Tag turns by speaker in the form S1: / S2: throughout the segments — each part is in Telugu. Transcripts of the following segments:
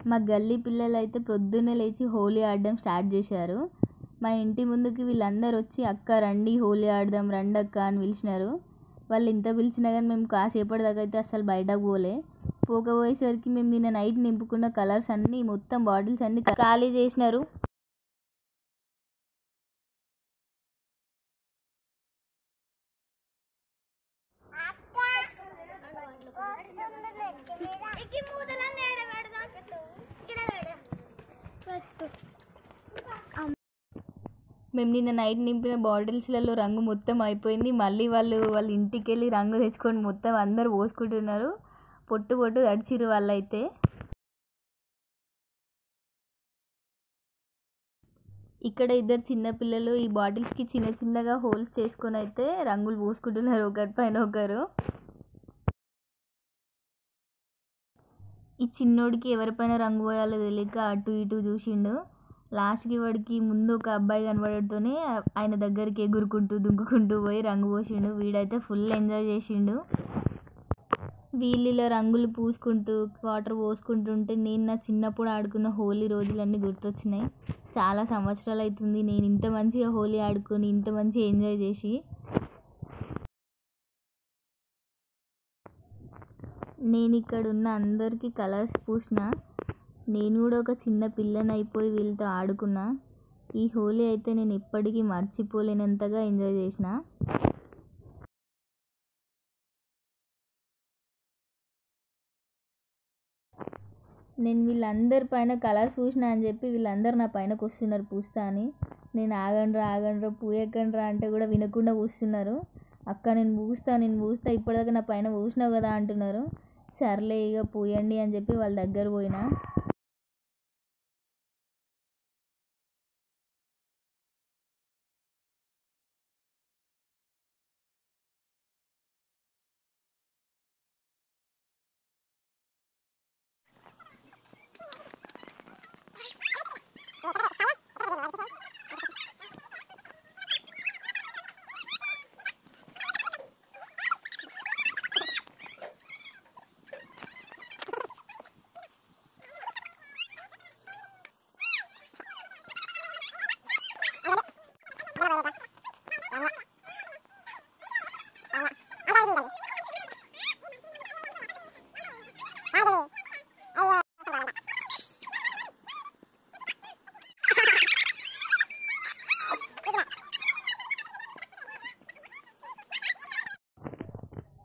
S1: మా గల్లీ పిల్లలు అయితే పొద్దున్నే లేచి హోలీ ఆడడం స్టార్ట్ చేశారు. మా ఇంటి ముందుకి వీళ్ళందరూ వచ్చి అక్క రండి హోలీ ఆడదాం రండి అక్క అని పిలిచినారు. వాళ్ళు ఇంత పిలిచినా కానీ మేము కాసేపటి దాకా అయితే అసలు బయటకు పోకపోయేసరికి మేము నిన్న నైట్ నింపుకున్న కలర్స్ అన్నీ మొత్తం బాటిల్స్ అన్నీ ఖాళీ చేసినారు. మేము నిన్న నైట్ నింపిన బాటిల్స్లలో రంగు మొత్తం అయిపోయింది. మళ్ళీ వాళ్ళ ఇంటికి వెళ్ళి రంగు తెచ్చుకొని మొత్తం అందరు పోసుకుంటున్నారు. పొట్టు తడిచిరు వాళ్ళైతే. ఇక్కడ ఇద్దరు చిన్నపిల్లలు ఈ బాటిల్స్కి చిన్నగా హోల్స్ చేసుకొని అయితే రంగులు పోసుకుంటున్నారు ఒకరి పైన ఒకరు. ఈ చిన్నోడికి ఎవరిపైన రంగు పోయాలో తెలియక అటు ఇటు చూసిండు. లాస్ట్కి వాడికి ముందు ఒక అబ్బాయి కనబడటతోనే ఆయన దగ్గరికి ఎగురుకుంటూ దుంకుకుంటూ పోయి రంగు పోసిండు. వీడైతే ఫుల్ ఎంజాయ్ చేసిండు. వీళ్ళిలో రంగులు పూసుకుంటూ వాటర్ పోసుకుంటుంటే నేను నా చిన్నప్పుడు ఆడుకున్న హోలీ రోజులన్నీ గుర్తొచ్చినాయి. చాలా సంవత్సరాలు అవుతుంది నేను ఇంత మంచిగా హోలీ ఆడుకొని ఇంత మంచిగా ఎంజాయ్ చేసి. నేను ఇక్కడ ఉన్న అందరికీ కలర్స్ పూసిన. నేను కూడా ఒక చిన్న పిల్లని అయిపోయి వీళ్ళతో ఆడుకున్నా. ఈ హోలీ అయితే నేను ఎప్పటికీ మర్చిపోలేనంతగా ఎంజాయ్ చేసిన. నేను వీళ్ళందరి పైన కలర్స్ పూసిన అని చెప్పి వీళ్ళందరూ నా పైనకు వస్తున్నారు పూస్తా అని. నేను ఆగండ్రా పూయకండ్రా అంటే కూడా వినకుండా పూస్తున్నారు. అక్క నేను పూస్తా ఇప్పటిదాకా నా పైన పూసినావు కదా అంటున్నారు. సర్లే ఇక పూయండి అని చెప్పి వాళ్ళ దగ్గర పోయినా.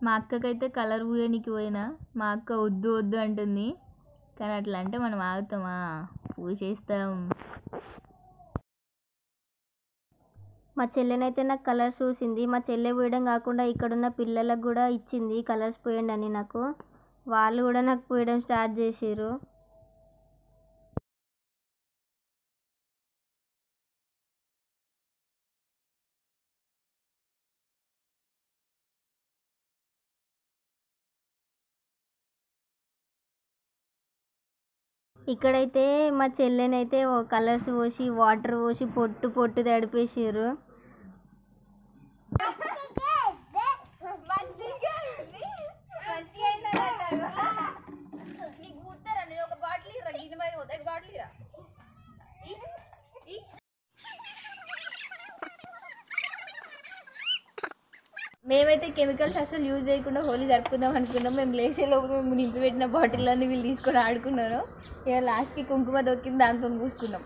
S1: మా అక్కకైతే కలర్ పూయనికి పోయినా. మా అక్క వద్దు అంటుంది. కానీ అట్లా అంటే మనం ఆగుతామా? పూసేస్తాం.
S2: మా చెల్లెనైతే నాకు కలర్స్ చూసింది. మా చెల్లె పూయడం కాకుండా ఇక్కడున్న పిల్లలకు కూడా ఇచ్చింది కలర్స్ పూయండి అని. నాకు వాళ్ళు కూడా నాకు పూయడం స్టార్ట్ చేసారు. ఇక్కడైతే మా చెల్లెనైతే కలర్స్ పోసి వాటర్ పోసి పొట్టు తడిపేసారు.
S1: మేమైతే కెమికల్స్ అసలు యూజ్ చేయకుండా హోలీ జరుపుకుందాం అనుకున్నాం. మేము లేచేలోపు మేము నింపి పెట్టిన బాటిల్ అన్నీ వీళ్ళు తీసుకొని ఆడుకున్నారు. ఇక లాస్ట్కి కుంకుమ దొక్కింది దాంతో పూసుకున్నాం.